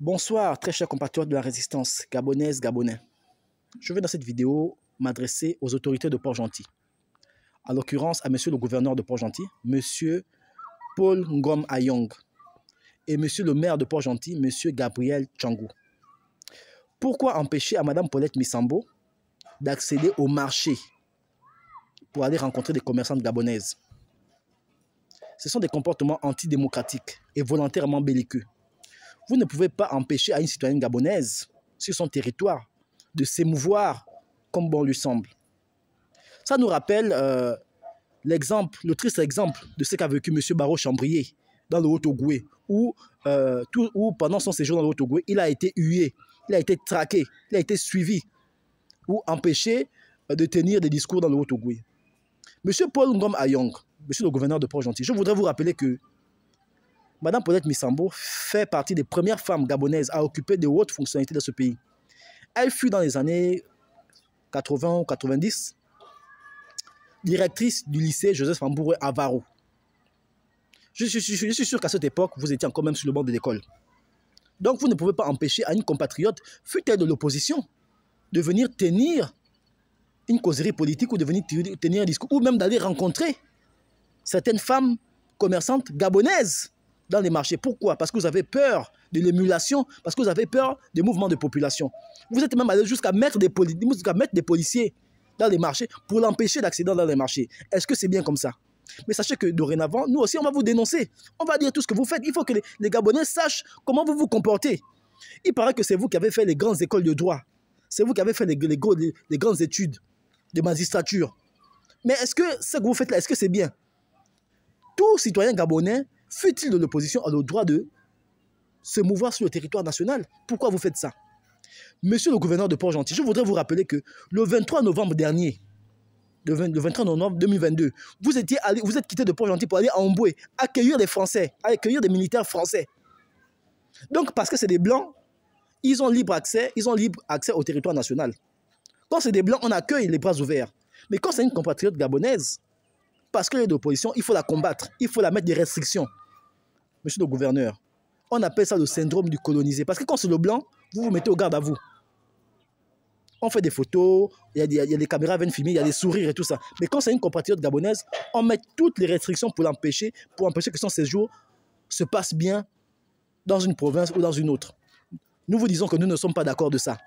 Bonsoir, très chers compatriotes de la résistance gabonaise, gabonais. Je vais dans cette vidéo m'adresser aux autorités de Port-Gentil. En l'occurrence à monsieur le gouverneur de Port-Gentil, monsieur Paul Ngom Ayong, et monsieur le maire de Port-Gentil, monsieur Gabriel Tchangou. Pourquoi empêcher à madame Paulette Missambo d'accéder au marché pour aller rencontrer des commerçantes gabonaises? Ce sont des comportements antidémocratiques et volontairement belliqueux. Vous ne pouvez pas empêcher à une citoyenne gabonaise, sur son territoire, de s'émouvoir comme bon lui semble. Ça nous rappelle le triste exemple de ce qu'a vécu M. Barreau Chambrier dans le Haut-Ogooué, où pendant son séjour dans le Haut-Ogooué, il a été hué, il a été traqué, il a été suivi ou empêché de tenir des discours dans le Haut-Ogooué. M. Paul Ngom Ayong, monsieur le gouverneur de Port-Gentil, je voudrais vous rappeler que madame Paulette Missambo fait partie des premières femmes gabonaises à occuper de hautes fonctionnalités dans ce pays. Elle fut dans les années 80 ou 90 directrice du lycée Joseph Fambouré à Varou. Je suis sûr qu'à cette époque, vous étiez encore même sur le banc de l'école. Donc vous ne pouvez pas empêcher à une compatriote, fût-elle de l'opposition, de venir tenir une causerie politique ou de venir tenir un discours, ou même d'aller rencontrer certaines femmes commerçantes gabonaises dans les marchés. Pourquoi? Parce que vous avez peur de l'émulation, parce que vous avez peur des mouvements de population. Vous êtes même allé jusqu'à mettre des policiers dans les marchés pour l'empêcher d'accéder dans les marchés. Est-ce que c'est bien comme ça? Mais sachez que dorénavant, nous aussi, on va vous dénoncer. On va dire tout ce que vous faites. Il faut que les Gabonais sachent comment vous vous comportez. Il paraît que c'est vous qui avez fait les grandes écoles de droit. C'est vous qui avez fait les grandes études de magistrature. Mais est-ce que ce que vous faites là, est-ce que c'est bien? Tout citoyen gabonais, fut-il de l'opposition, a le droit de se mouvoir sur le territoire national. Pourquoi vous faites ça? Monsieur le gouverneur de Port-Gentil, je voudrais vous rappeler que le 23 novembre dernier, le 23 novembre 2022, vous êtes quitté de Port-Gentil pour aller à Omboué, accueillir des Français, accueillir des militaires français. Donc, parce que c'est des Blancs, ils ont libre accès au territoire national. Quand c'est des Blancs, on accueille les bras ouverts. Mais quand c'est une compatriote gabonaise, parce qu'elle est d'opposition, il faut la combattre, il faut la mettre des restrictions. Monsieur le gouverneur, on appelle ça le syndrome du colonisé. Parce que quand c'est le blanc, vous vous mettez au garde à vous. On fait des photos, il y a des caméras qui viennent filmer, il y a des sourires et tout ça. Mais quand c'est une compatriote gabonaise, on met toutes les restrictions pour empêcher que son séjour se passe bien dans une province ou dans une autre. Nous vous disons que nous ne sommes pas d'accord de ça.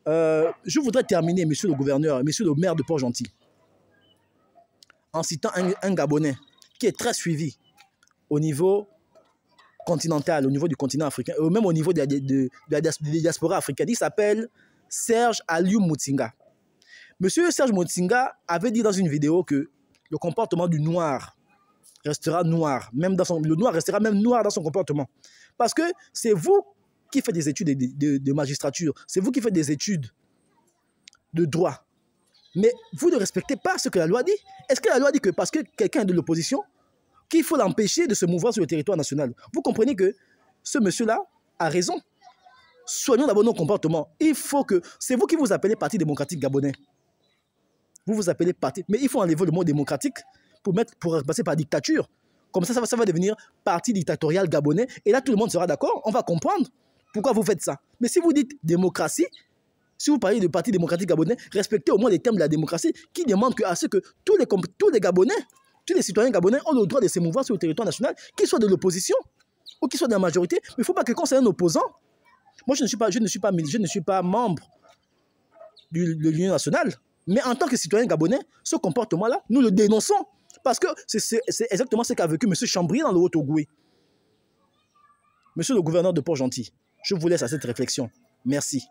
Je voudrais terminer, monsieur le gouverneur, monsieur le maire de Port-Gentil, en citant un Gabonais qui est très suivi au niveau continental, au niveau du continent africain, ou même au niveau de la diaspora africaine. Il s'appelle Serge Aliou Moutinga. Monsieur Serge Moutinga avait dit dans une vidéo que le comportement du noir restera noir. Le noir restera même noir dans son comportement. Parce que c'est vous qui faites des études de magistrature, c'est vous qui faites des études de droit. Mais vous ne respectez pas ce que la loi dit. Est-ce que la loi dit que parce que quelqu'un est de l'opposition, qu'il faut l'empêcher de se mouvoir sur le territoire national? Vous comprenez que ce monsieur-là a raison. Soignons d'abord nos comportements. Il faut que... C'est vous qui vous appelez Parti démocratique gabonais. Vous vous appelez parti... Mais il faut enlever le mot démocratique pour passer par dictature. Comme ça va devenir Parti dictatorial gabonais. Et là, tout le monde sera d'accord. On va comprendre pourquoi vous faites ça. Mais si vous dites démocratie, si vous parlez de Parti démocratique gabonais, respectez au moins les termes de la démocratie qui demandent à ce que tous les Gabonais, tous les citoyens gabonais ont le droit de se mouvoir sur le territoire national, qu'ils soient de l'opposition ou qu'ils soient de la majorité. Mais il ne faut pas que quand c'est un opposant, moi je ne suis pas membre de l'Union nationale, mais en tant que citoyen gabonais, ce comportement-là, nous le dénonçons. Parce que c'est exactement ce qu'a vécu M. Chambrier dans le Haut-Ogooué. Monsieur le gouverneur de Port-Gentil, je vous laisse à cette réflexion. Merci.